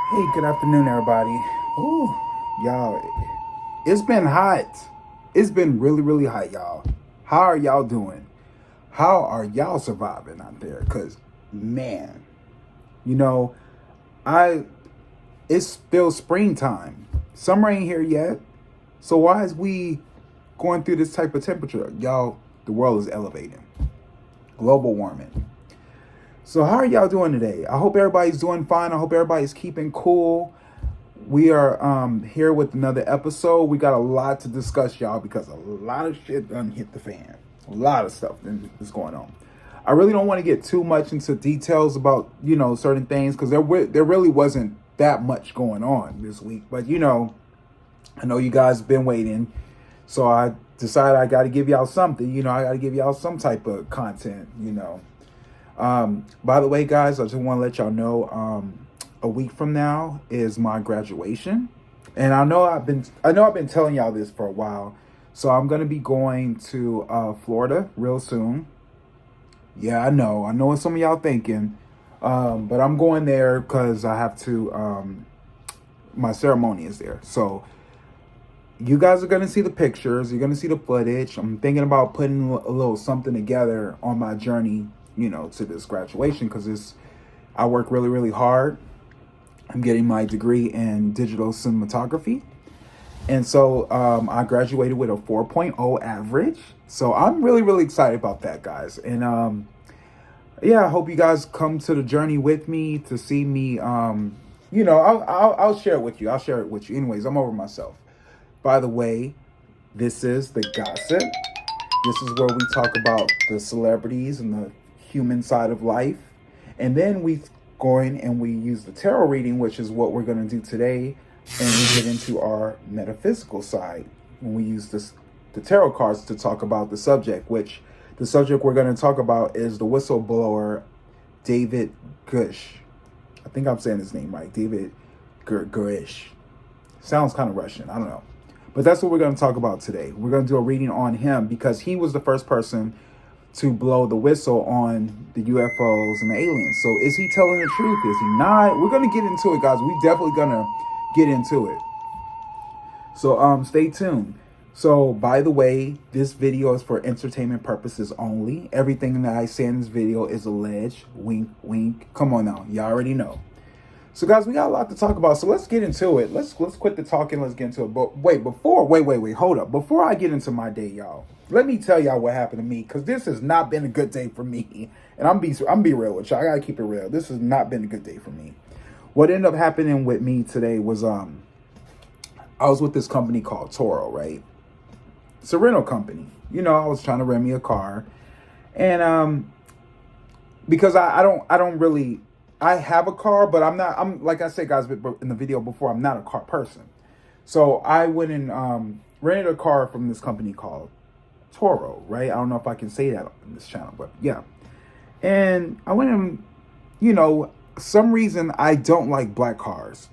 Hey, good afternoon, everybody. Ooh, y'all, it's been hot. It's been really, really hot, y'all. How are y'all doing? How are y'all surviving out there? Cause, man, you know, I it's still springtime. Summer ain't here yet. So why is we going through this type of temperature, y'all? The world is elevating. Global warming. So how are y'all doing today? I hope everybody's doing fine. I hope everybody's keeping cool. We are here with another episode. We got a lot to discuss, y'all, because a lot of shit done hit the fan. A lot of stuff is going on. I really don't want to get too much into details about certain things because there really wasn't that much going on this week. But I know you guys been waiting, so I decided I got to give y'all something. I got to give y'all some type of content. By the way, guys, I just want to let y'all know. A week from now is my graduation, and I know I've been telling y'all this for a while. So I'm gonna be going to Florida real soon. Yeah, I know what some of y'all thinking, but I'm going there because I have to. My ceremony is there, so you guys are gonna see the pictures. You're gonna see the footage. I'm thinking about putting a little something together on my journey, to this graduation because I work really, really hard. I'm getting my degree in digital cinematography. And so I graduated with a 4.0 average. So I'm really, really excited about that, guys. And yeah, I hope you guys come to the journey with me to see me. I'll share it with you. I'll share it with you. Anyways, I'm over myself. By the way, this is the gossip. This is where we talk about the celebrities and the human side of life. And then we go in and we use the tarot reading, which is what we're going to do today. And we get into our metaphysical side when we use the tarot cards to talk about the subject, which the subject we're going to talk about is the whistleblower, David Grusch. I think I'm saying his name right. David Grusch. Sounds kind of Russian. I don't know. But that's what we're going to talk about today. We're going to do a reading on him because he was the first person to blow the whistle on the UFOs and the aliens. So is he telling the truth? Is he not? We're going to get into it, guys. We definitely going to get into it. So stay tuned. So by the way, this video is for entertainment purposes only. Everything that I say in this video is alleged. Wink, wink. Come on now. You already know. So guys, we got a lot to talk about. So let's get into it. Let's quit the talking. Let's get into it. But wait, hold up. Before I get into my day, y'all, let me tell y'all what happened to me because this has not been a good day for me. And I'm be real with y'all. I gotta keep it real. This has not been a good day for me. What ended up happening with me today was I was with this company called Toro, right? It's a rental company. I was trying to rent me a car, and because I don't really. I have a car, but I'm like I said, guys, in the video before, I'm not a car person. So I went and rented a car from this company called Toro, right? I don't know if I can say that on this channel, but yeah. And I went and, some reason I don't like black cars.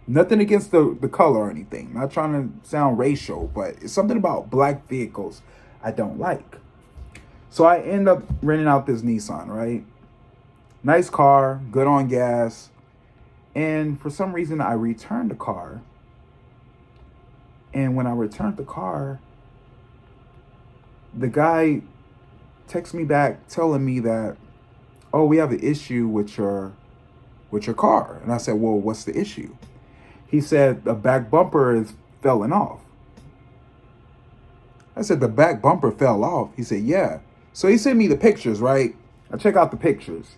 Nothing against the color or anything. Not trying to sound racial, but it's something about black vehicles I don't like. So I end up renting out this Nissan, right? Nice car, good on gas. And for some reason, I returned the car. And when I returned the car, the guy texts me back telling me that, oh, we have an issue with your car. And I said, well, what's the issue? He said, the back bumper is falling off. I said, the back bumper fell off. He said, yeah. So he sent me the pictures, right? I check out the pictures.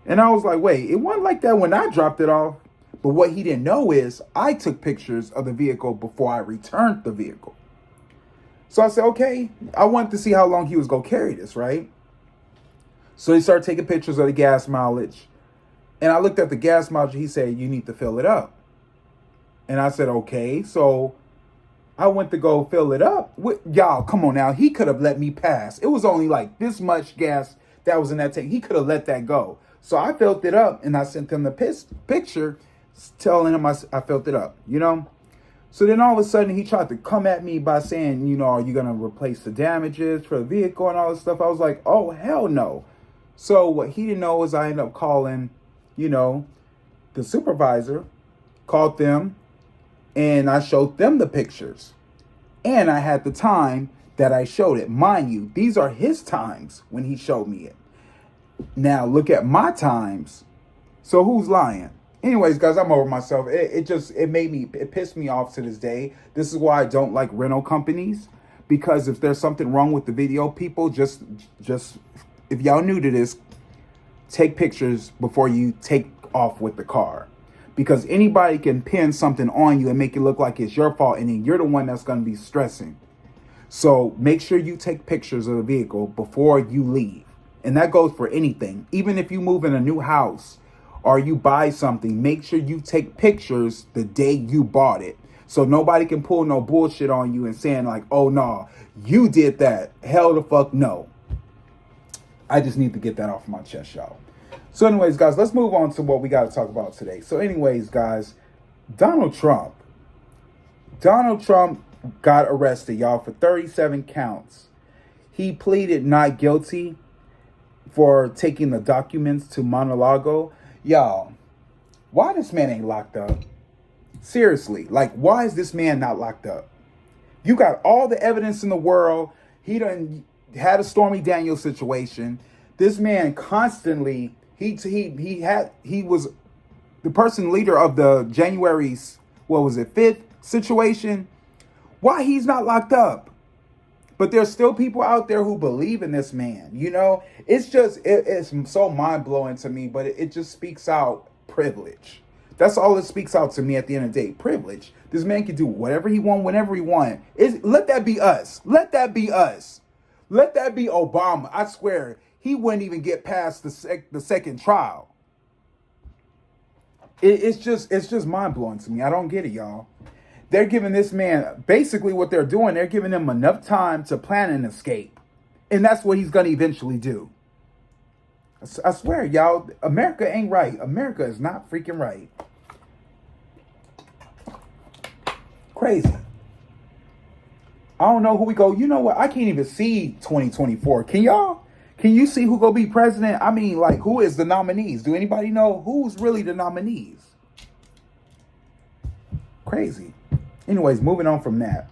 And I was like, wait, it wasn't like that when I dropped it off. But what he didn't know is I took pictures of the vehicle before I returned the vehicle. So I said, okay, I wanted to see how long he was going to carry this, right? So he started taking pictures of the gas mileage. And I looked at the gas mileage. He said, you need to fill it up. And I said, okay. So I went to go fill it up. Y'all, come on now. He could have let me pass. It was only like this much gas that was in that tank. He could have let that go. So I filled it up and I sent him the picture telling him I filled it up, So then all of a sudden he tried to come at me by saying, are you going to replace the damages for the vehicle and all this stuff? I was like, oh, hell no. So what he didn't know is I ended up calling, The supervisor called them and I showed them the pictures. And I had the time that I showed it. Mind you, these are his times when he showed me it. Now look at my times. So who's lying? Anyways, guys, I'm over myself. It pissed me off to this day. This is why I don't like rental companies, because if there's something wrong with the video, people just if y'all new to this, take pictures before you take off with the car, because anybody can pin something on you and make it look like it's your fault, and then you're the one that's going to be stressing. So make sure you take pictures of the vehicle before you leave. And that goes for anything. Even if you move in a new house or you buy something, make sure you take pictures the day you bought it. So nobody can pull no bullshit on you and saying like, oh no, you did that. Hell the fuck no. I just need to get that off my chest, y'all. So anyways, guys, let's move on to what we got to talk about today. So anyways, guys, Donald Trump got arrested, y'all, for 37 counts. He pleaded not guilty for taking the documents to Mar-a-Lago. Y'all, why this man ain't locked up? Seriously, like, why is this man not locked up? You got all the evidence in the world. He done had a Stormy Daniels situation. This man constantly, he was the person leader of the January's, 5th situation. Why he's not locked up? But there's still people out there who believe in this man. You know, it's just, it's so mind blowing to me, but it just speaks out privilege. That's all it speaks out to me at the end of the day. Privilege. This man can do whatever he want, whenever he want. Let that be us. Let that be us. Let that be Obama. I swear, he wouldn't even get past the second trial. It's just mind blowing to me. I don't get it, y'all. They're giving this man, basically what they're doing, they're giving him enough time to plan an escape. And that's what he's going to eventually do. I swear, y'all, America ain't right. America is not freaking right. Crazy. I don't know who we go. You know what? I can't even see 2024. Can y'all? Can you see who gonna be president? I mean, like, who is the nominees? Do anybody know who's really the nominees? Crazy. Anyways, moving on from that.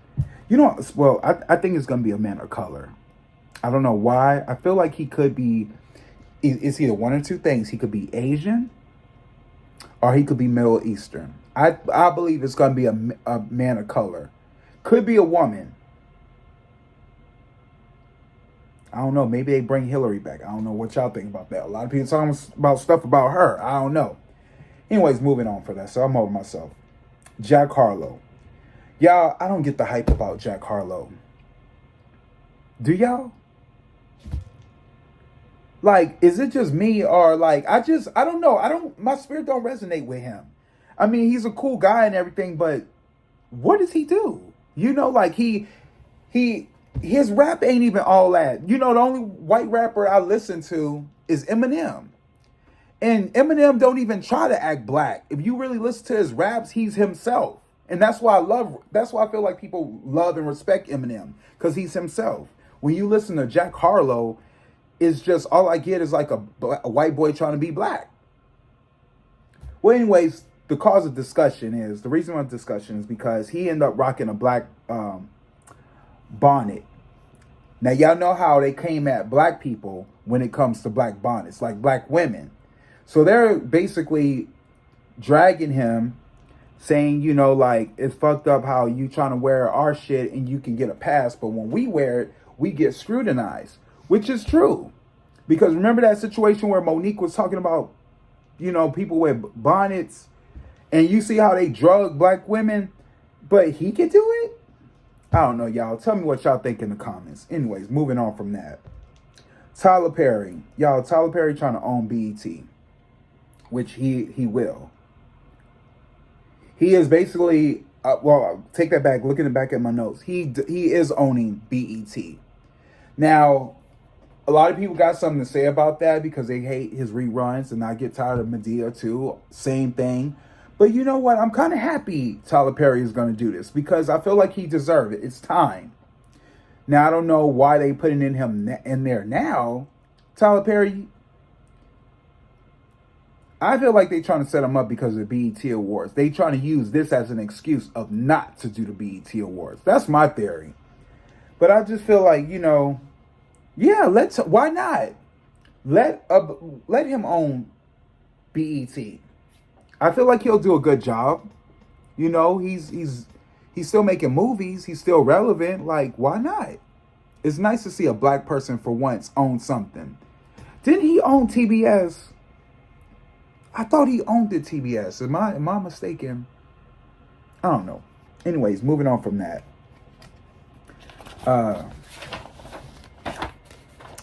You know, well, I think it's going to be a man of color. I don't know why. I feel like he could be, it's either one or two things. He could be Asian or he could be Middle Eastern. I believe it's going to be a man of color. Could be a woman. I don't know. Maybe they bring Hillary back. I don't know what y'all think about that. A lot of people talking about stuff about her. I don't know. Anyways, moving on for that. So I'm over myself. Jack Harlow. Y'all, I don't get the hype about Jack Harlow. Do y'all? Like, is it just me or like, I don't know. My spirit don't resonate with him. I mean, he's a cool guy and everything, but what does he do? You know, like his rap ain't even all that. You know, the only white rapper I listen to is Eminem. And Eminem don't even try to act black. If you really listen to his raps, he's himself. And that's why I feel like people love and respect Eminem, because he's himself. When you listen to Jack Harlow, it's just, all I get is like a white boy trying to be black. Well, anyways, the reason why discussion is because he ended up rocking a black bonnet. Now, y'all know how they came at black people when it comes to black bonnets, like black women. So they're basically dragging him, saying, you know, like, it's fucked up how you trying to wear our shit and you can get a pass, but when we wear it, we get scrutinized, which is true. Because remember that situation where Monique was talking about, you know, people wear bonnets and you see how they drug black women, but he can do it? I don't know, y'all. Tell me what y'all think in the comments. Anyways, moving on from that. Tyler Perry. Y'all, Tyler Perry trying to own BET, which he will. He is basically, take that back. Looking back at my notes, he is owning BET. Now, a lot of people got something to say about that because they hate his reruns, and I get tired of Medea too. Same thing. But you know what? I'm kind of happy Tyler Perry is going to do this because I feel like he deserves it. It's time. Now, I don't know why they putting in there now. Tyler Perry, I feel like they trying to set him up because of the BET Awards. They trying to use this as an excuse of not to do the BET Awards. That's my theory. But I just feel like, yeah, why not? Let him own BET. I feel like he'll do a good job. He's still making movies. He's still relevant. Like, why not? It's nice to see a black person for once own something. Didn't he own TBS? I thought he owned the TBS. Am I mistaken? I don't know. Anyways, moving on from that.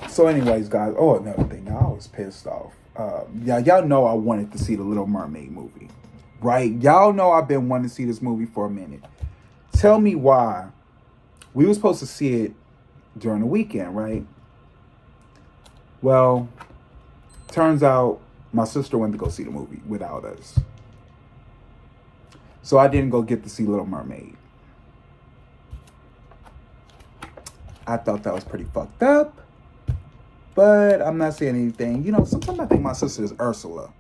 So anyways, guys. Oh, another thing. I was pissed off. Y'all know I wanted to see the Little Mermaid movie. Right? Y'all know I've been wanting to see this movie for a minute. Tell me why. We were supposed to see it during the weekend, right? Well, turns out my sister went to go see the movie without us. So I didn't go get to see Little Mermaid. I thought that was pretty fucked up. But I'm not saying anything. Sometimes I think my sister is Ursula.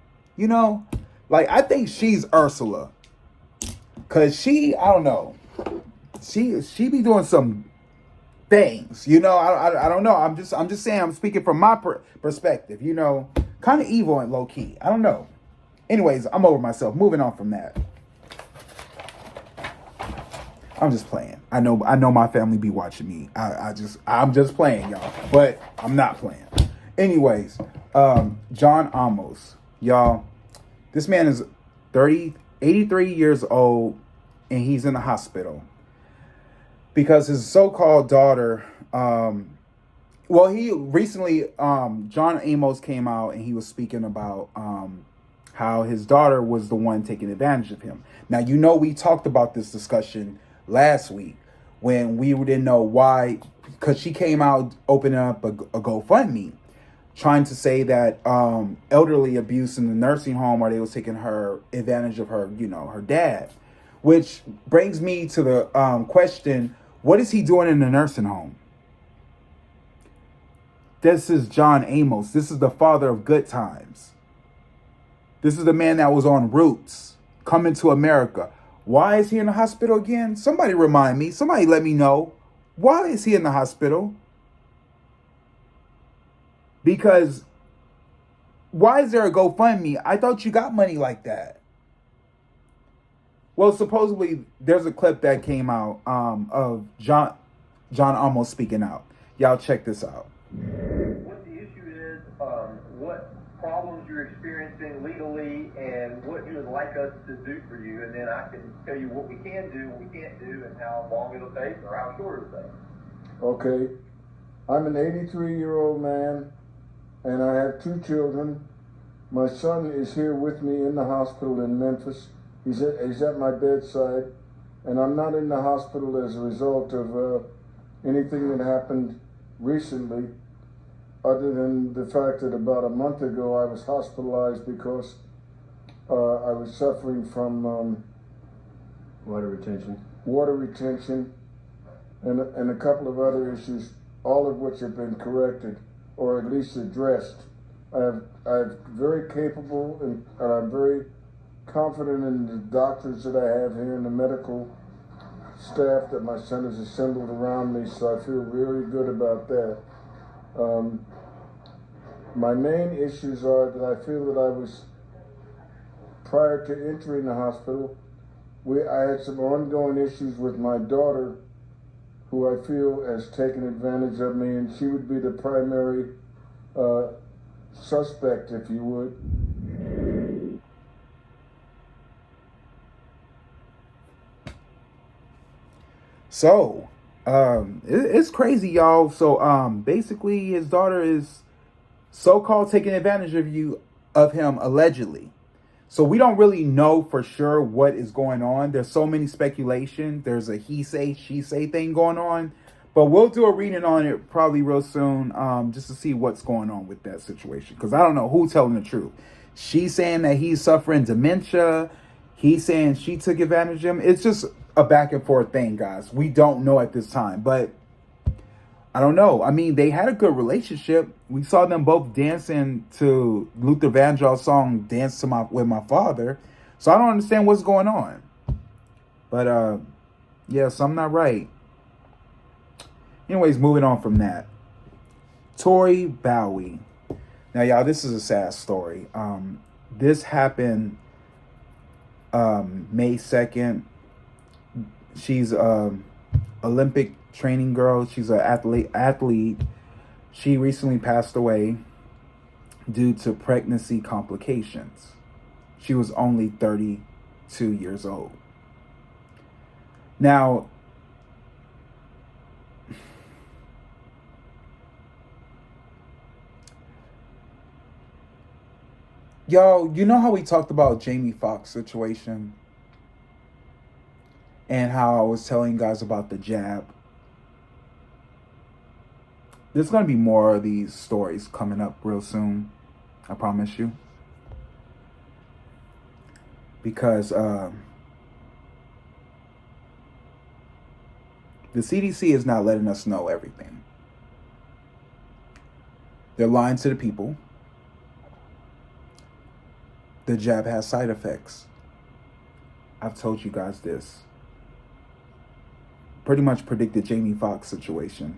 Like, I think she's Ursula. Because I don't know. She be doing some things. I don't know. I'm just saying, I'm speaking from my perspective. Kind of evil and low key. I don't know. Anyways, I'm over myself. Moving on from that. I'm just playing. I know my family be watching me. I'm just playing, y'all. But I'm not playing. Anyways, John Amos. Y'all, this man is 83 years old, and he's in the hospital. Because his so-called daughter, he recently, John Amos came out and he was speaking about how his daughter was the one taking advantage of him. Now, we talked about this discussion last week when we didn't know why, because she came out opening up a GoFundMe, trying to say that elderly abuse in the nursing home, or they was taking advantage of her, her dad. Which brings me to the question, what is he doing in the nursing home? This is John Amos. This is the father of Good Times. This is the man that was on Roots, Coming to America. Why is he in the hospital again? Somebody remind me. Somebody let me know. Why is he in the hospital? Because why is there a GoFundMe? I thought you got money like that. Well, supposedly there's a clip that came out of John Amos speaking out. Y'all check this out. What the issue is, what problems you're experiencing legally, and what you would like us to do for you, and then I can tell you what we can do, what we can't do, and how long it'll take or how short it'll take. Okay. I'm an 83-year-old man, and I have 2 children. My son is here with me in the hospital in Memphis. He's at my bedside, and I'm not in the hospital as a result of anything that happened recently, other than the fact that about a month ago I was hospitalized because I was suffering from water retention, and a couple of other issues, all of which have been corrected or at least addressed. I'm very capable, and I'm very confident in the doctors that I have here and the medical staff that my son has assembled around me, so I feel really good about that. My main issues are that I feel that I was, prior to entering the hospital, I had some ongoing issues with my daughter, who I feel has taken advantage of me, and she would be the primary suspect, if you would. So, it's crazy, y'all. So, basically, his daughter is so-called taking advantage of him, allegedly. So we don't really know for sure what is going on. There's so many speculation. There's a he say, she say thing going on. But we'll do a reading on it probably real soon, just to see what's going on with that situation. Because I don't know who's telling the truth. She's saying that he's suffering dementia. He's saying she took advantage of him. It's just a back and forth thing, guys. We don't know at this time. But I don't know. I mean, they had a good relationship. We saw them both dancing to Luther Vandross's song "Dance to My with My Father." So I don't understand what's going on. But yeah, so I'm not right. Anyways, moving on from that. Tori Bowie. Now, y'all, this is a sad story. This happened May 2nd. She's Olympic training girl. She's an athlete. She recently passed away due to pregnancy complications. She was only 32 years old. Now, y'all, you know how we talked about Jamie Foxx situation and how I was telling you guys about the jab? There's going to be more of these stories coming up real soon. I promise you. Because the CDC is not letting us know everything. They're lying to the people. The jab has side effects. I've told you guys this. Pretty much predicted Jamie Foxx situation.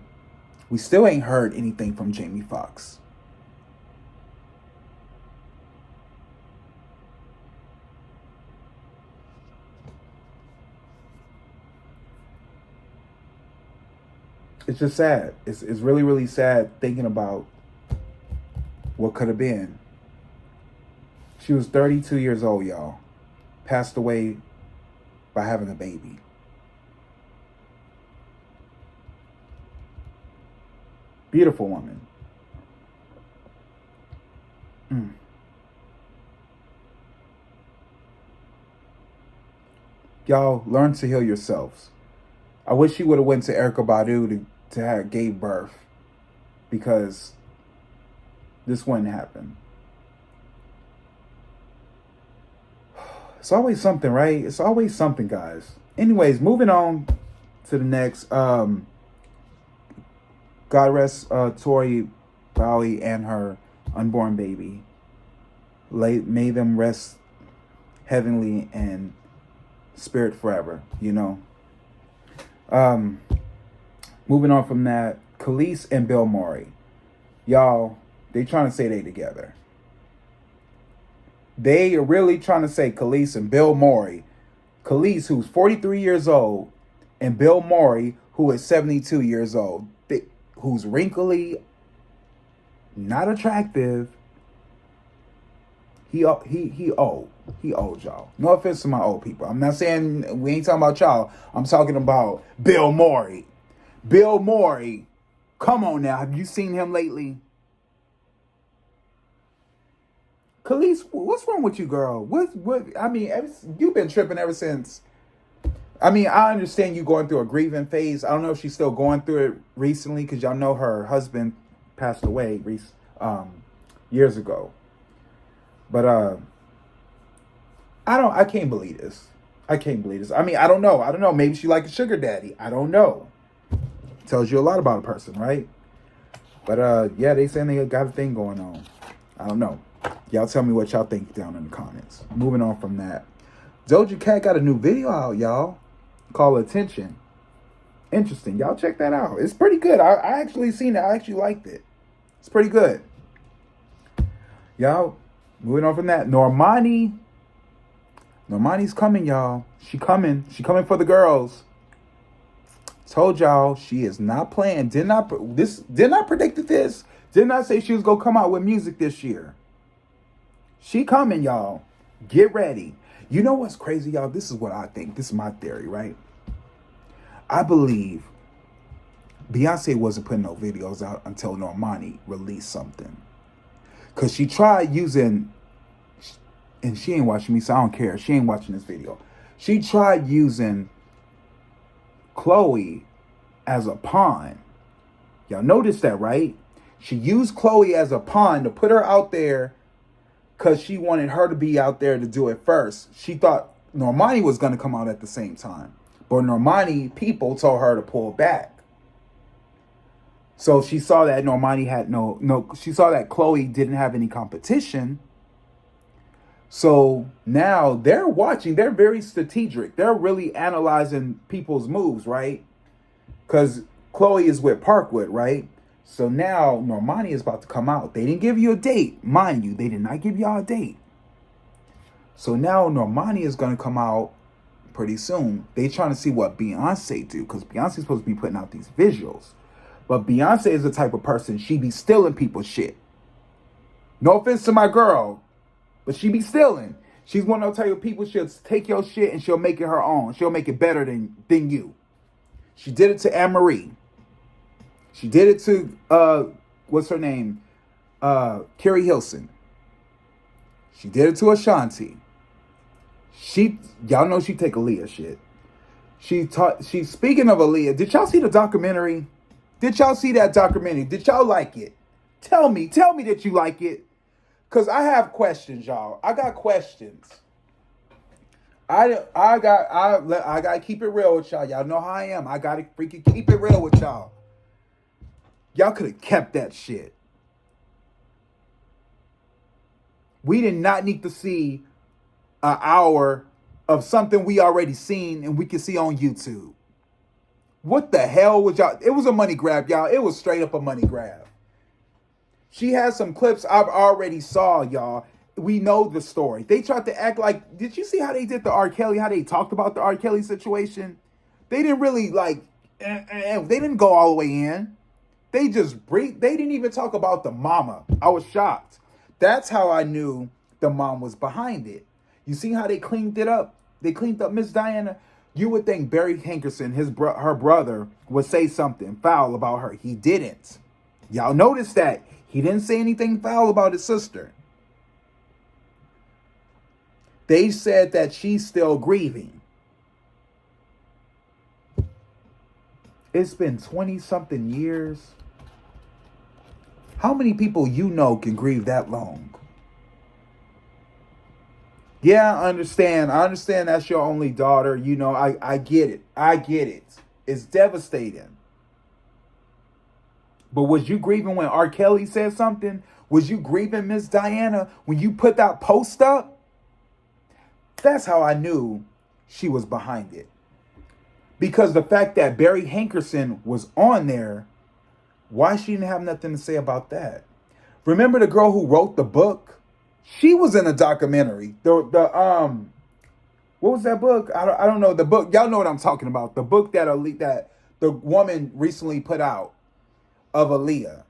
We still ain't heard anything from Jamie Foxx. It's just sad. It's really, really sad thinking about what could have been. She was 32 years old, y'all. Passed away by having a baby. Beautiful woman. Y'all, learn to heal yourselves. I wish she would have went to Erykah Badu to have gave birth, because this wouldn't happen. It's always something, right? It's always something, guys. Anyways, moving on to the next. God rest Tori Bowie and her unborn baby. May them rest heavenly and spirit forever, you know. Moving on from that, Khalees and Bill Murray. Y'all, they trying to say they together. They are really trying to say Khalees and Bill Murray. Khalees, who's 43 years old, and Bill Murray, who is 72 years old. Who's wrinkly, not attractive. He old. He old, y'all. No offense to my old people. I'm not saying we ain't talking about y'all. I'm talking about Bill Murray. Bill Murray. Come on now. Have you seen him lately? Khalees, what's wrong with you, girl? What? I mean, you've been tripping ever since. I mean, I understand you going through a grieving phase. I don't know if she's still going through it recently, because y'all know her husband passed away years ago. But I can't believe this. I mean, I don't know. Maybe she like a sugar daddy. I don't know. Tells you a lot about a person, right? But yeah, they saying they got a thing going on. I don't know. Y'all tell me what y'all think down in the comments. Moving on from that. Doja Cat got a new video out, y'all, called Attention. Interesting. Y'all check that out. It's pretty good. I actually seen it. I actually liked it. It's pretty good. Y'all, moving on from that. Normani's coming, y'all. She coming for the girls. Told y'all she is not playing. Did not predict this. Did not say she was gonna come out with music this year. She coming, y'all. Get ready. You know what's crazy, y'all? This is what I think. This is my theory, right? I believe Beyonce wasn't putting no videos out until Normani released something. Because she tried using, and she ain't watching me, so I don't care. She ain't watching this video. She tried using Chloe as a pawn. Y'all noticed that, right? She used Chloe as a pawn to put her out there because she wanted her to be out there to do it first. She thought Normani was going to come out at the same time. But Normani people told her to pull back. So she saw that Normani had she saw that Chloe didn't have any competition. So now they're watching, they're very strategic. They're really analyzing people's moves, right? Because Chloe is with Parkwood, right? So now Normani is about to come out. They didn't give you a date, mind you. They did not give y'all a date. So now Normani is going to come out pretty soon. They trying to see what Beyonce do, because Beyonce's supposed to be putting out these visuals. But Beyonce is the type of person, she be stealing people's shit. No offense to my girl, but she be stealing. She's one of those type of people, she'll take your shit and she'll make it her own. She'll make it better than you. She did it to Anne-Marie. She did it to, what's her name? Carrie Hilson. She did it to Ashanti. Y'all know she take Aaliyah shit. She's speaking of Aaliyah. Did y'all see the documentary? Did y'all see that documentary? Did y'all like it? Tell me that you like it. Cause I have questions, y'all. I got questions. I gotta keep it real with y'all. Y'all know how I am. I gotta freaking keep it real with y'all. Y'all could have kept that shit. We did not need to see an hour of something we already seen and we can see on YouTube. What the hell was y'all? It was a money grab, y'all. It was straight up a money grab. She has some clips I've already saw, y'all. We know the story. They tried to act like, did you see how they did the R. Kelly, how they talked about the R. Kelly situation? They didn't really they didn't go all the way in. They didn't even talk about the mama. I was shocked. That's how I knew the mom was behind it. You see how they cleaned it up? They cleaned up Miss Diana. You would think Barry Hankerson, her brother, would say something foul about her. He didn't. Y'all noticed that. He didn't say anything foul about his sister. They said that she's still grieving. It's been 20-something years. How many people you know can grieve that long? Yeah, I understand. I understand that's your only daughter. You know, I get it. I get it. It's devastating. But was you grieving when R. Kelly said something? Was you grieving Miss Diana when you put that post up? That's how I knew she was behind it. Because the fact that Barry Hankerson was on there, why she didn't have nothing to say about that? Remember the girl who wrote the book? She was in a documentary. What was that book? I don't know the book. Y'all know what I'm talking about. The book that the woman recently put out of Aaliyah.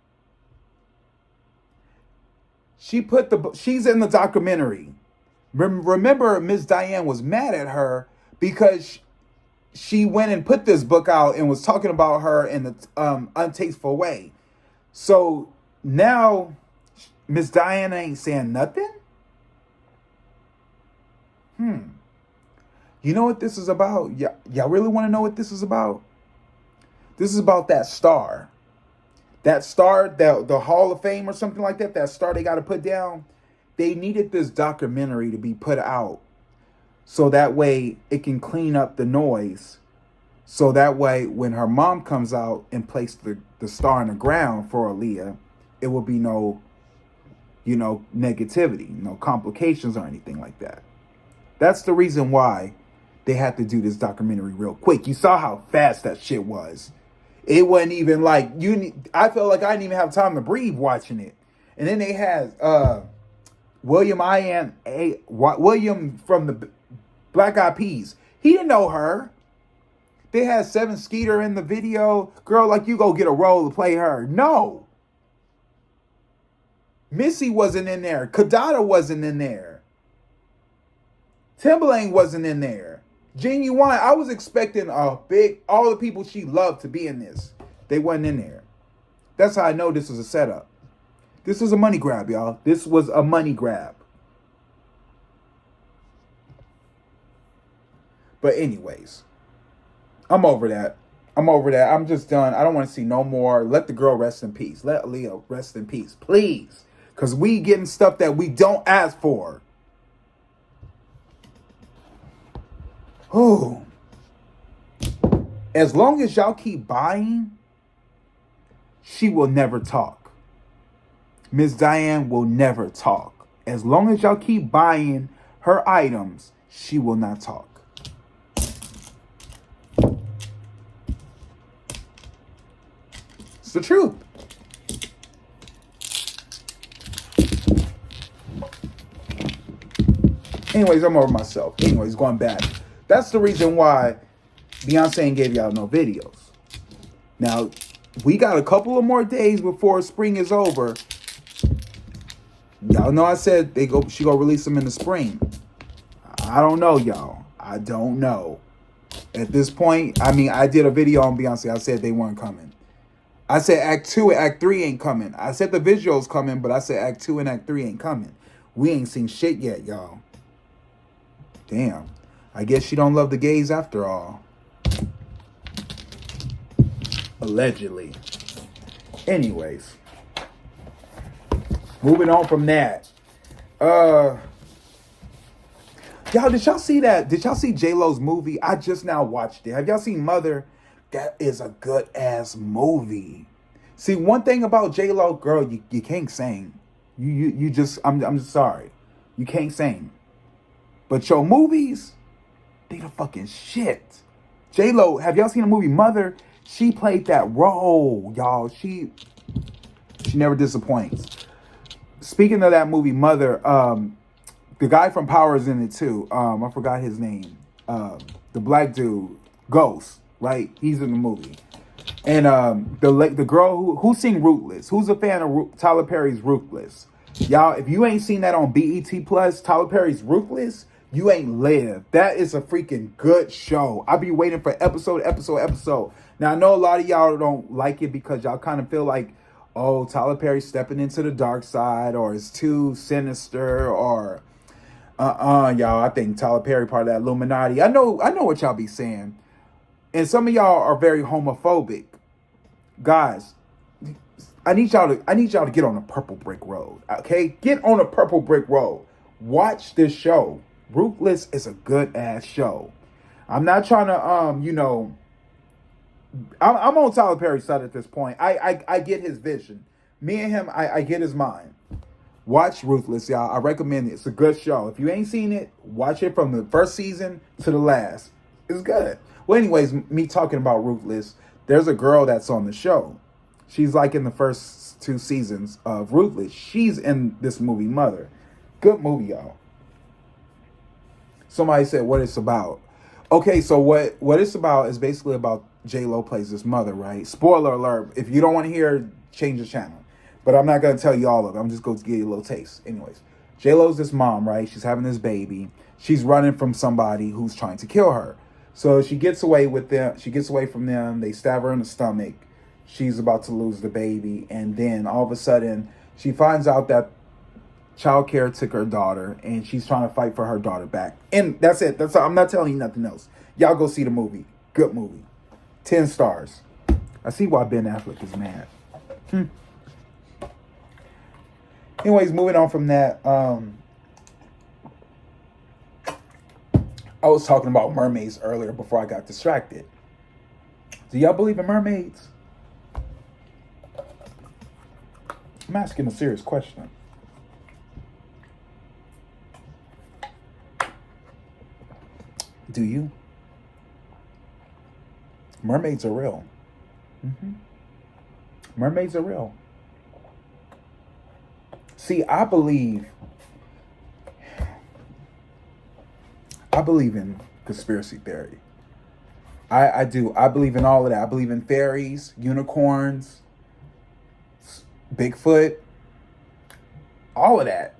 She's in the documentary. Remember, Miss Diane was mad at her because she went and put this book out and was talking about her in an untasteful way. So now Miss Diana ain't saying nothing? You know what this is about? Y'all really want to know what this is about? This is about that star. That star, the Hall of Fame or something like that, that star they got to put down. They needed this documentary to be put out so that way it can clean up the noise. So that way when her mom comes out and places the star in the ground for Aaliyah, it will be no, negativity, no complications or anything like that. That's the reason why they had to do this documentary real quick. You saw how fast that shit was. It wasn't even like I felt like I didn't even have time to breathe watching it. And then they had William from the Black Eyed Peas. He didn't know her. They had Seven Skeeter in the video. Girl, like you go get a role to play her. No. Missy wasn't in there. Kadada wasn't in there. Timbaland wasn't in there. Genuine, I was expecting all the people she loved to be in this. They wasn't in there. That's how I know this was a setup. This was a money grab, y'all. This was a money grab. But anyways, I'm over that. I'm just done. I don't want to see no more. Let the girl rest in peace. Let Aaliyah rest in peace, please. Because we getting stuff that we don't ask for. Oh, as long as y'all keep buying, she will never talk. Miss Diane will never talk. As long as y'all keep buying her items, she will not talk. It's the truth. Anyways, I'm over myself. Anyways, going back. That's the reason why Beyonce ain't gave y'all no videos. Now, we got a couple of more days before spring is over. Y'all know I said she gonna release them in the spring. I don't know, y'all. I don't know. At this point, I mean, I did a video on Beyonce. I said they weren't coming. I said Act 2 and Act 3 ain't coming. I said the visuals coming, but I said Act 2 and Act 3 ain't coming. We ain't seen shit yet, y'all. Damn. I guess she don't love the gays after all. Allegedly. Anyways. Moving on from that. Y'all, did y'all see that? Did y'all see J-Lo's movie? I just now watched it. Have y'all seen Mother? That is a good ass movie. See, one thing about J-Lo, girl, you can't sing. You just I'm just sorry. You can't sing. But your movies, they the fucking shit. J-Lo, have y'all seen the movie Mother? She played that role, y'all. She never disappoints. Speaking of that movie Mother, the guy from Power is in it too. I forgot his name. The black dude, Ghost, right? He's in the movie. And the girl who's seen Ruthless. Who's a fan of Tyler Perry's Ruthless? Y'all, if you ain't seen that on BET Plus, Tyler Perry's Ruthless, you ain't lived. That is a freaking good show. I be waiting for episode. Now, I know a lot of y'all don't like it because y'all kind of feel like, oh, Tyler Perry's stepping into the dark side, or it's too sinister, or y'all, I think Tyler Perry part of that Illuminati. I know what y'all be saying. And some of y'all are very homophobic. Guys, I need y'all to get on a purple brick road. Okay? Get on a purple brick road. Watch this show. Ruthless is a good ass show. I'm not trying to I'm on Tyler Perry's side at this point. I get his vision. Me and him, I get his mind. Watch Ruthless, y'all. I recommend it. It's a good show. If you ain't seen it, watch it from the first season to the last. It's good. Well, anyways, me talking about Ruthless, there's a girl that's on the show. She's like in the first 2 seasons of Ruthless. She's in this movie Mother. Good movie, y'all. Somebody said what it's about. Okay, so what it's about is basically about J-Lo plays this mother, right? Spoiler alert. If you don't want to hear, change the channel. But I'm not going to tell you all of it. I'm just going to give you a little taste. Anyways, J-Lo's this mom, right? She's having this baby. She's running from somebody who's trying to kill her. So she gets away with them. She gets away from them. They stab her in the stomach. She's about to lose the baby. And then all of a sudden, she finds out that child care took her daughter, and she's trying to fight for her daughter back. And that's it. That's all. I'm not telling you nothing else. Y'all go see the movie. Good movie. 10 stars. I see why Ben Affleck is mad. Anyways, moving on from that. I was talking about mermaids earlier before I got distracted. Do y'all believe in mermaids? I'm asking a serious question. Do you? Mermaids are real. Mermaids are real. See, I believe in conspiracy theory. I do. I believe in all of that. I believe in fairies, unicorns, Bigfoot, all of that.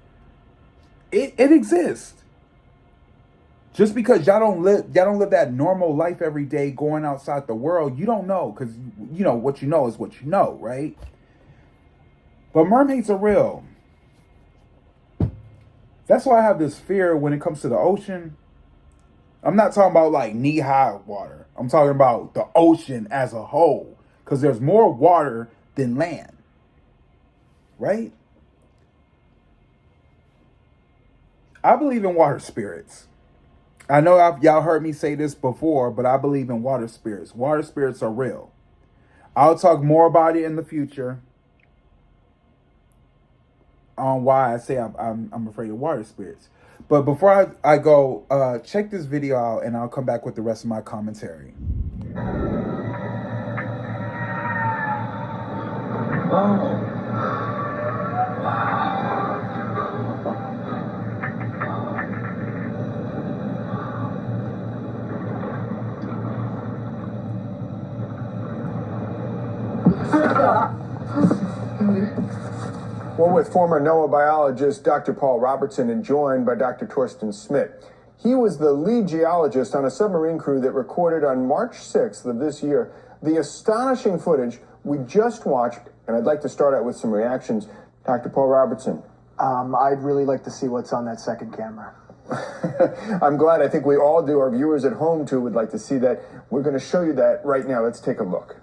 It exists. Just because y'all don't live that normal life every day going outside the world, you don't know, because you know what you know is what you know, right? But mermaids are real. That's why I have this fear when it comes to the ocean. I'm not talking about like knee-high water. I'm talking about the ocean as a whole, because there's more water than land, right? I believe in water spirits. I know y'all heard me say this before, but I believe in water spirits. Water spirits are real. I'll talk more about it in the future on why I say I'm afraid of water spirits. But before I go, check this video out, and I'll come back with the rest of my commentary. We're with former NOAA biologist Dr. Paul Robertson and joined by Dr. Torsten Schmidt. He was the lead geologist on a submarine crew that recorded on March 6th of this year the astonishing footage we just watched, and I'd like to start out with some reactions. Dr. Paul Robertson. I'd really like to see what's on that second camera. I'm glad. I think we all do. Our viewers at home, too, would like to see that. We're going to show you that right now. Let's take a look.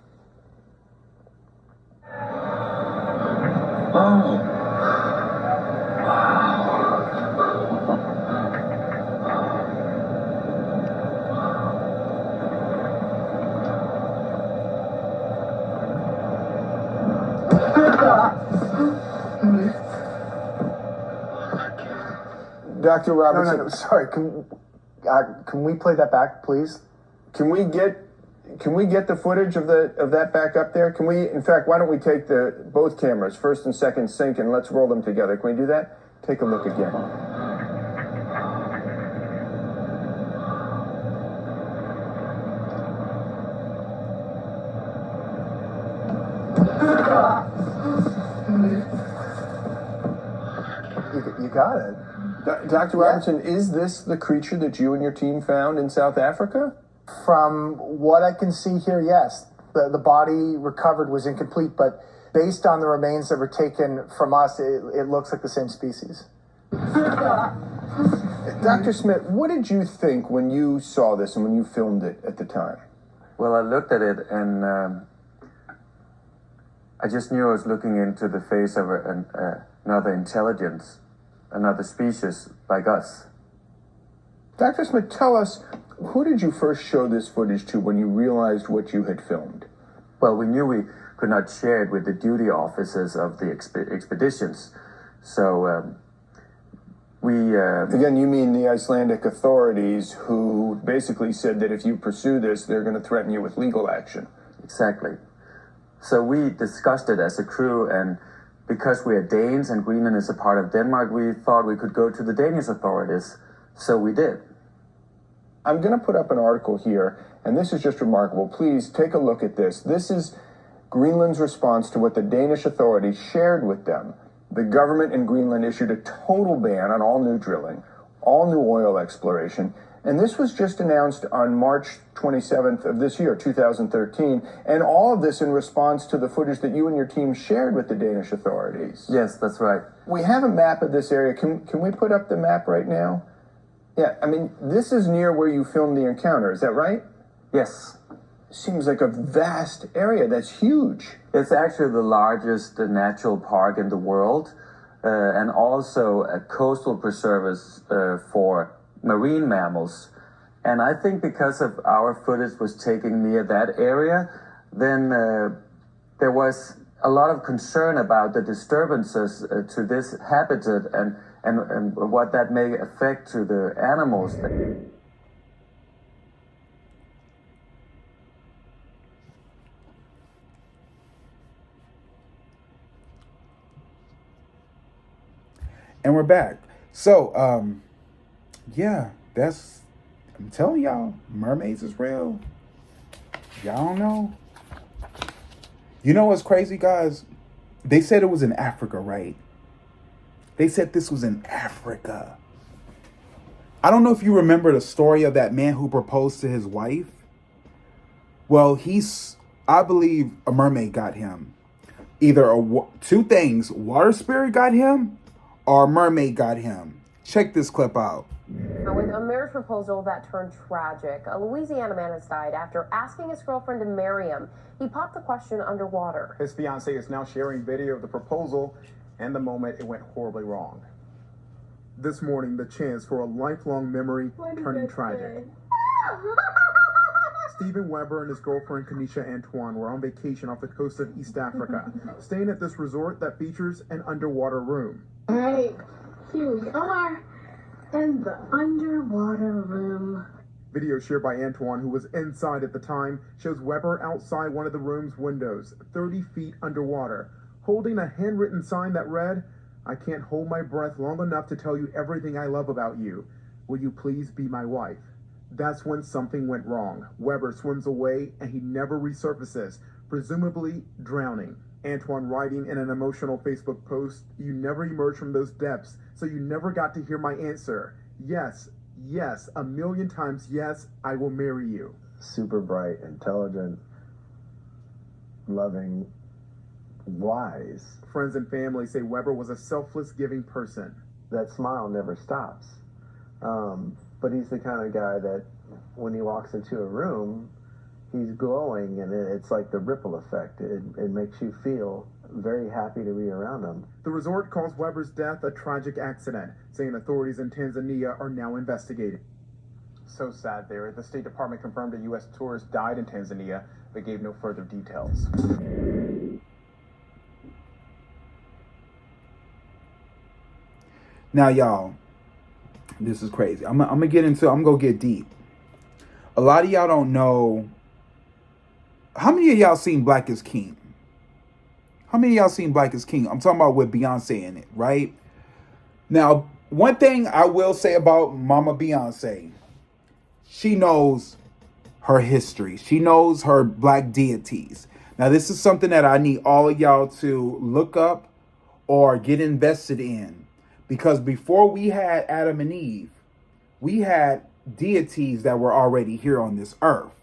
Dr. Robertson. No, sorry. Can we play that back, please? Can we get the footage of that back up there? Can we, in fact, why don't we take both cameras, first and second sync, and let's roll them together. Can we do that? Take a look again. You got it. Dr. Robertson, is this the creature that you and your team found in South Africa? From what I can see here, yes. The body recovered was incomplete, but based on the remains that were taken from us, it looks like the same species. Dr. Smith, what did you think when you saw this and when you filmed it at the time? Well, I looked at it and I just knew I was looking into the face of another intelligence, another species like us. Dr. Smith, tell us, who did you first show this footage to when you realized what you had filmed? Well, we knew we could not share it with the duty officers of the expeditions. So Again, you mean the Icelandic authorities who basically said that if you pursue this, they're going to threaten you with legal action. Exactly. So we discussed it as a crew, and because we are Danes and Greenland is a part of Denmark, we thought we could go to the Danish authorities. So we did. I'm going to put up an article here, and this is just remarkable. Please take a look at this. This is Greenland's response to what the Danish authorities shared with them. The government in Greenland issued a total ban on all new drilling, all new oil exploration, and this was just announced on March 27th of this year, 2013, and all of this in response to the footage that you and your team shared with the Danish authorities. Yes, that's right. We have a map of this area. Can we put up the map right now? Yeah, I mean, this is near where you filmed the encounter, is that right? Yes. Seems like a vast area. That's huge. It's actually the largest natural park in the world, and also a coastal preserve for marine mammals. And I think because of our footage was taken near that area, then there was a lot of concern about the disturbances to this habitat and what that may affect to the animals. And we're back. So, yeah, I'm telling y'all, mermaids is real. Y'all don't know. You know what's crazy, guys? They said it was in Africa, right? They said this was in Africa. I don't know if you remember the story of that man who proposed to his wife. Well, I believe a mermaid got him. Either two things, water spirit got him, or a mermaid got him. Check this clip out. With a marriage proposal that turned tragic, a Louisiana man has died after asking his girlfriend to marry him. He popped the question underwater. His fiancée is now sharing video of the proposal and the moment it went horribly wrong. This morning, the chance for a lifelong memory turning tragic. Steven Weber and his girlfriend Kanisha Antoine were on vacation off the coast of East Africa, staying at this resort that features an underwater room. All right, here we are in the underwater room. Video shared by Antoine, who was inside at the time, shows Weber outside one of the room's windows, 30 feet underwater, holding a handwritten sign that read, "I can't hold my breath long enough to tell you everything I love about you. Will you please be my wife?" That's when something went wrong. Weber swims away and he never resurfaces, presumably drowning. Antoine writing in an emotional Facebook post, "You never emerged from those depths, so you never got to hear my answer. Yes, yes, 1,000,000 times yes, I will marry you." Super bright, intelligent, loving, wise. Friends and family say Weber was a selfless, giving person. That smile never stops. But he's the kind of guy that when he walks into a room, he's glowing, and it's like the ripple effect. It makes you feel very happy to be around him. The resort calls Weber's death a tragic accident, saying authorities in Tanzania are now investigating. So sad there. The State Department confirmed a U.S. tourist died in Tanzania, but gave no further details. Now, y'all, this is crazy. I'm gonna get deep. A lot of y'all don't know. How many of y'all seen Black is King? How many of y'all seen Black is King? I'm talking about with Beyonce in it, right? Now, one thing I will say about Mama Beyonce, she knows her history. She knows her Black deities. Now, this is something that I need all of y'all to look up or get invested in. Because before we had Adam and Eve, we had deities that were already here on this earth.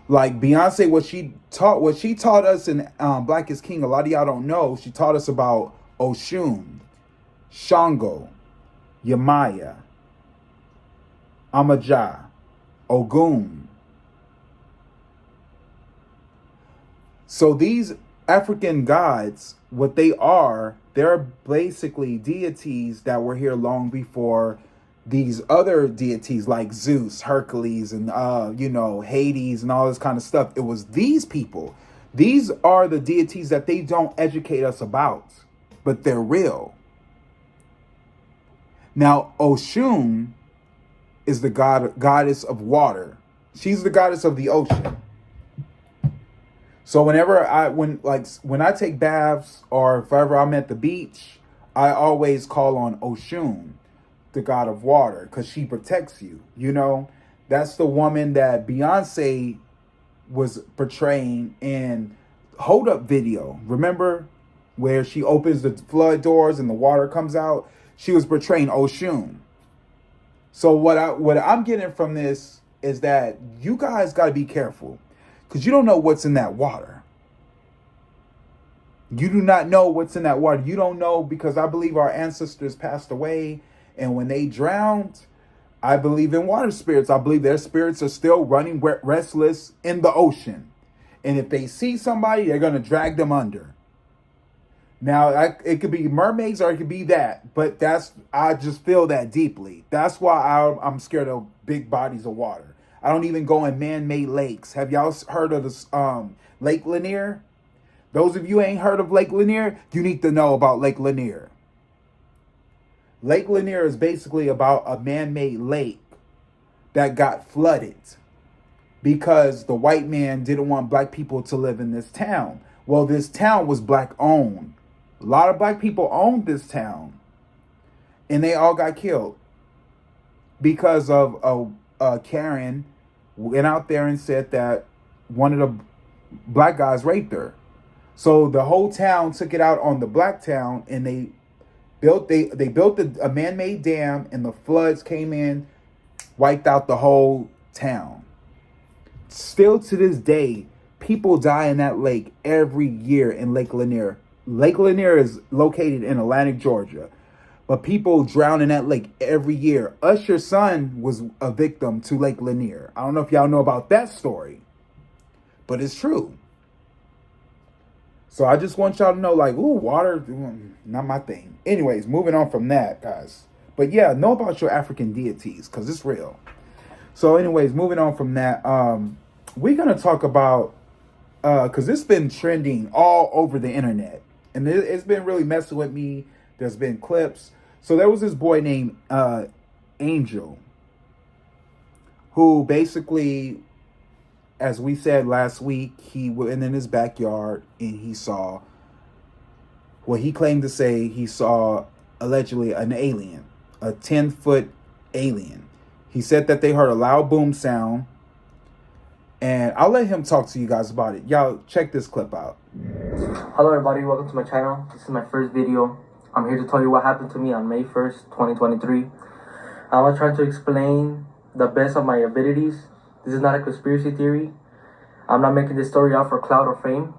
Like Beyonce, what she taught us in Black is King, a lot of y'all don't know, she taught us about Oshun, Shango, Yemaya, Amajah, Ogun. So these African gods, what they are, they're basically deities that were here long before these other deities like Zeus, Hercules, and Hades and all this kind of stuff. It was these people. These are the deities that they don't educate us about, but they're real. Now, Oshun is the goddess of water. She's the goddess of the ocean. So when I take baths or if ever I'm at the beach, I always call on Oshun, the god of water, because she protects you. You know, that's the woman that Beyonce was portraying in Hold Up video. Remember where she opens the flood doors and the water comes out? She was portraying Oshun. So what I'm getting from this is that you guys got to be careful. Because you don't know what's in that water. You do not know what's in that water. You don't know, because I believe our ancestors passed away. And when they drowned, I believe in water spirits. I believe their spirits are still running restless in the ocean. And if they see somebody, they're going to drag them under. Now, it could be mermaids or it could be that. But I just feel that deeply. That's why I'm scared of big bodies of water. I don't even go in man-made lakes. Have y'all heard of this Lake Lanier? Those of you who ain't heard of Lake Lanier, you need to know about Lake Lanier. Lake Lanier is basically about a man-made lake that got flooded because the white man didn't want black people to live in this town. Well, this town was black-owned. A lot of black people owned this town, and they all got killed because of Karen went out there and said that one of the black guys raped her. So the whole town took it out on the black town, and they built a man-made dam, and the floods came in, wiped out the whole town. Still to this day, people die in that lake every year in Lake Lanier. Lake Lanier is located in Atlantic, Georgia. But people drown in that lake every year. Usher's son was a victim to Lake Lanier. I don't know if y'all know about that story, but it's true. So I just want y'all to know, like, ooh, water, not my thing. Anyways, moving on from that, guys. But yeah, know about your African deities, because it's real. So anyways, moving on from that, we're gonna talk about because it's been trending all over the internet, and it's been really messing with me. There's been clips. So there was this boy named Angel, who basically, as we said last week, he went in his backyard and he saw what he claimed to say he saw allegedly an alien, a 10-foot alien. He said that they heard a loud boom sound, and I'll let him talk to you guys about it. Y'all check this clip out. Hello everybody, welcome to my channel. This is my first video. I'm here to tell you what happened to me on May 1st, 2023. I'm going to try to explain the best of my abilities. This is not a conspiracy theory. I'm not making this story out for clout or fame.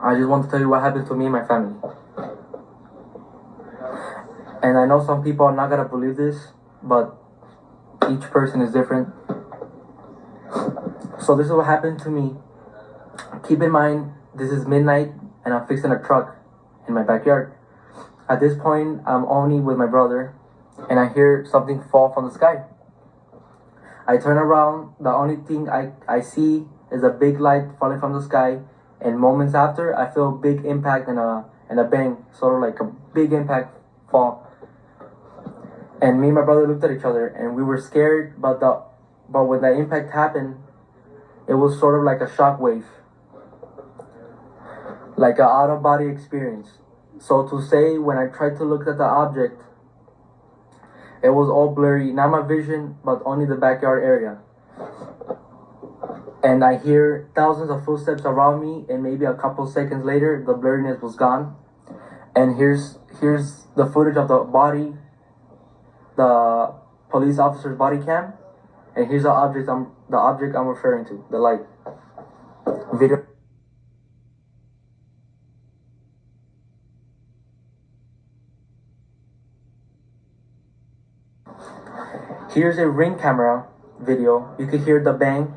I just want to tell you what happened to me and my family. And I know some people are not going to believe this, but each person is different. So this is what happened to me. Keep in mind, this is midnight and I'm fixing a truck in my backyard. At this point, I'm only with my brother and I hear something fall from the sky. I turn around, the only thing I see is a big light falling from the sky, and moments after, I feel a big impact and a bang, sort of like a big impact fall. And me and my brother looked at each other and we were scared, but when the impact happened, it was sort of like a shockwave, like an out-of-body experience. So to say, when I tried to look at the object, it was all blurry, not my vision, but only the backyard area. And I hear thousands of footsteps around me, and maybe a couple seconds later, the blurriness was gone. And here's the footage of the body, the police officer's body cam, and here's the object I'm referring to, the light. Video. Here's a Ring camera video. You could hear the bang.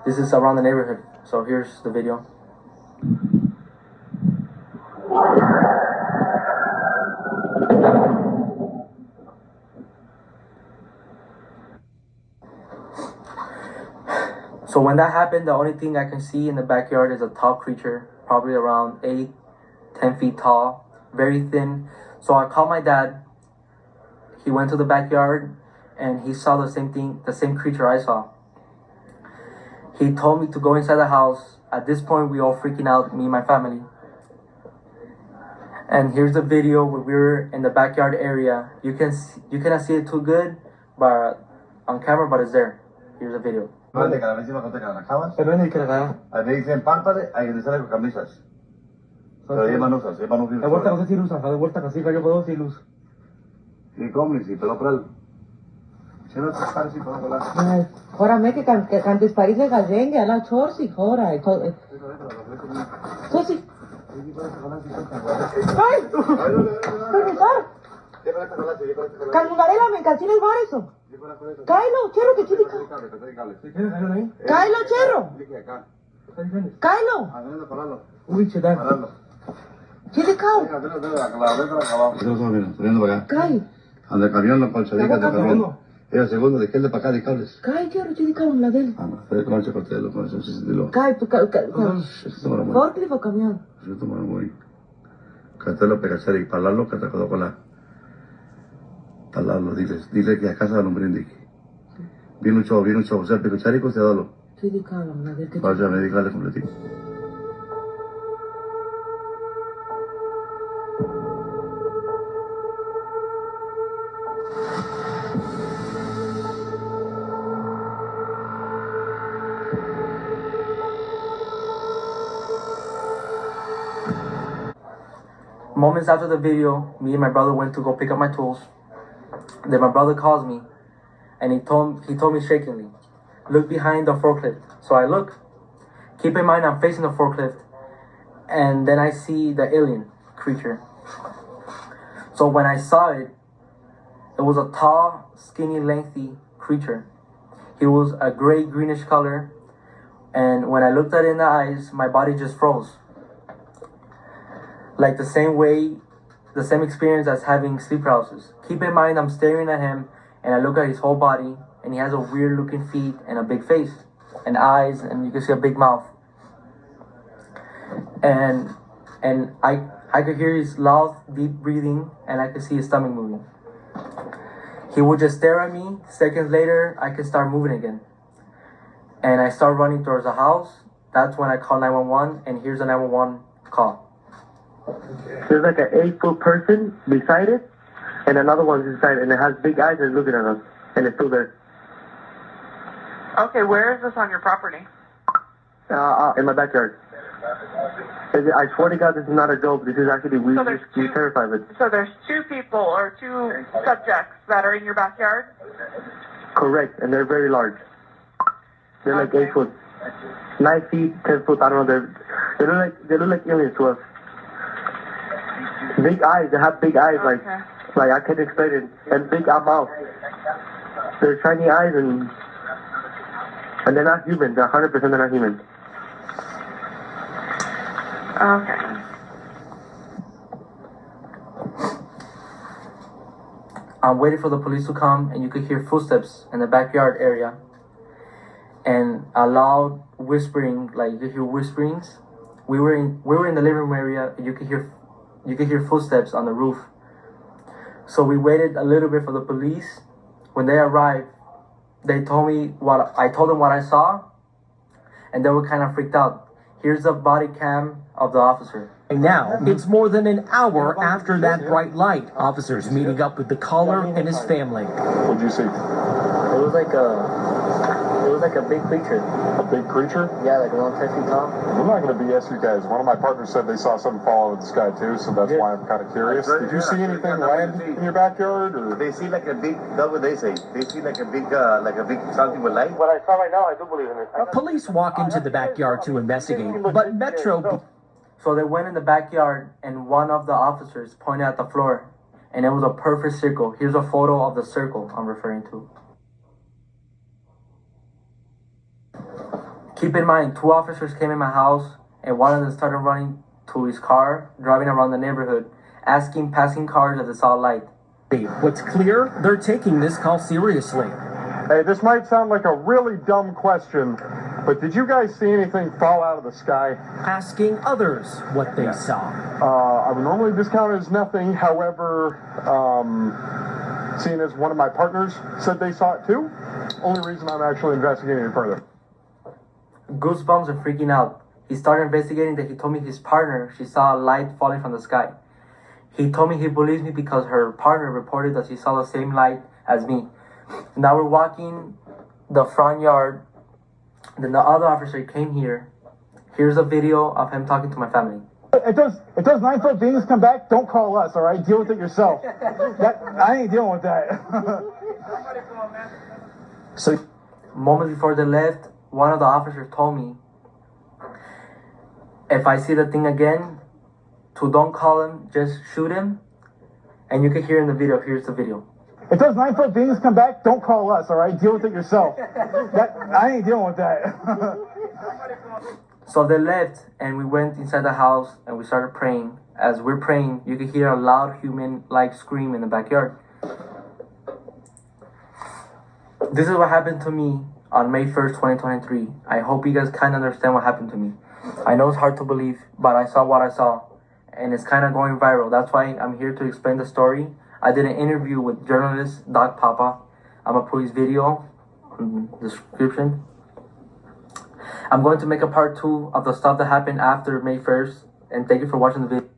This is around the neighborhood. So here's the video. So when that happened, the only thing I can see in the backyard is a tall creature, probably around 8-10 feet tall, very thin. So I called my dad. He went to the backyard and he saw the same thing, the same creature I saw. He told me to go inside the house. At this point, we all freaking out, me and my family. And here's the video where we were in the backyard area. You cannot see it too good, but on camera, but it's there. Here's the video. Χώρα με και καν τις παρήσε γαζέγγια, αλλά τσόρσι χώρα. Τσόρσι. Ay, profesor. Calmungarela me calcines vareso. Kailo, cherro que chidi. Kailo, cherro. Kailo. Uy, chedar. Chidi cao. Kai. Anda el camión, no colchadita del camión. Era segundo, de que él de para acá de cables. Kai, cherro, chidi cao, la del. Fue con el cortelo, con eso, sí, Kai, forklift o camión. Yo tomo muy. Cartelo, pegachar y palarlo, que te quedó con la. Palarlo, dile que a casa no brindis. Viene un chavo, o sea, pegacharico, se dalo. Chidi cao, la del que. Vaya, medicale completito. Moments after the video, me and my brother went to go pick up my tools. Then my brother calls me, and he told me shakingly, "Look behind the forklift." So I look. Keep in mind I'm facing the forklift, and then I see the alien creature. So when I saw it, it was a tall, skinny, lengthy creature. He was a gray, greenish color, and when I looked at it in the eyes, my body just froze. Like the same experience as having sleep paralysis. Keep in mind, I'm staring at him and I look at his whole body and he has a weird looking feet and a big face. and eyes, and you can see a big mouth. And I could hear his loud, deep breathing, and I could see his stomach moving. He would just stare at me. Seconds later, I could start moving again. And I start running towards the house. That's when I call 911, and here's the 911 call. There's like an 8-foot person beside it, and another one's inside, and it has big eyes and it's looking at us, and it's still there. Okay, where is this on your property? In my backyard. I swear to God, this is not a joke. This is actually, we're terrified of it. So there's 2 people or 2 subjects that are in your backyard? Correct, and they're very large. They're like 8 foot, 9 feet, 10 foot. I don't know. They look like aliens to us. Big eyes. They have big eyes, like I can't explain it. And big mouth. They're shiny eyes, and they're not human. They're 100% they're not human. Okay. I'm waiting for the police to come, and you could hear footsteps in the backyard area. And a loud whispering, like you could hear whisperings. We were in the living room area. You could hear footsteps on the roof. So we waited a little bit for the police. When they arrived, I told them what I saw, and they were kind of freaked out. Here's the body cam of the officer. Now, it's more than an hour after that bright light. Officers meeting up with the caller and his family. What did you see? It was like a big creature. A big creature? Yeah, like around 10 feet tall. I'm not going to BS you guys. One of my partners said they saw something fall out of the sky too, so that's why I'm kind of curious. Did you see anything land in your backyard? Or? They see like a big, that's what they say. They see like a big something with light. What I saw right now, I do believe in it. Police walk into the backyard to investigate, but Metro... So they went in the backyard, and one of the officers pointed at the floor, and it was a perfect circle. Here's a photo of the circle I'm referring to. Keep in mind, 2 officers came in my house, and one of them started running to his car, driving around the neighborhood, asking passing cars if they saw light. What's clear, they're taking this call seriously. Hey, this might sound like a really dumb question, but did you guys see anything fall out of the sky? Asking others what they saw. I would normally discount it as nothing. However, seeing as one of my partners said they saw it too, only reason I'm actually investigating it further. Goosebumps and freaking out. He started investigating that he told me his partner, she saw a light falling from the sky. He told me he believes me because her partner reported that she saw the same light as me. Now we're walking the front yard. Then the other officer came here. Here's a video of him talking to my family. If those 9-foot beings come back, don't call us, all right? Deal with it yourself. I ain't dealing with that. So, moments before they left, one of the officers told me, if I see the thing again, to don't call him, just shoot him. And you can hear in the video. Here's the video. If those 9-foot beings come back, don't call us, all right? Deal with it yourself. I ain't dealing with that. So they left, and we went inside the house, and we started praying. As we're praying, you can hear a loud human-like scream in the backyard. This is what happened to me on May 1st, 2023. I hope you guys kind of understand what happened to me. I know it's hard to believe, but I saw what I saw, and it's kind of going viral. That's why I'm here to explain the story. I did an interview with journalist Doc Papa. I'm going to put his video in the description. I'm going to make a part 2 of the stuff that happened after May 1st, and thank you for watching the video.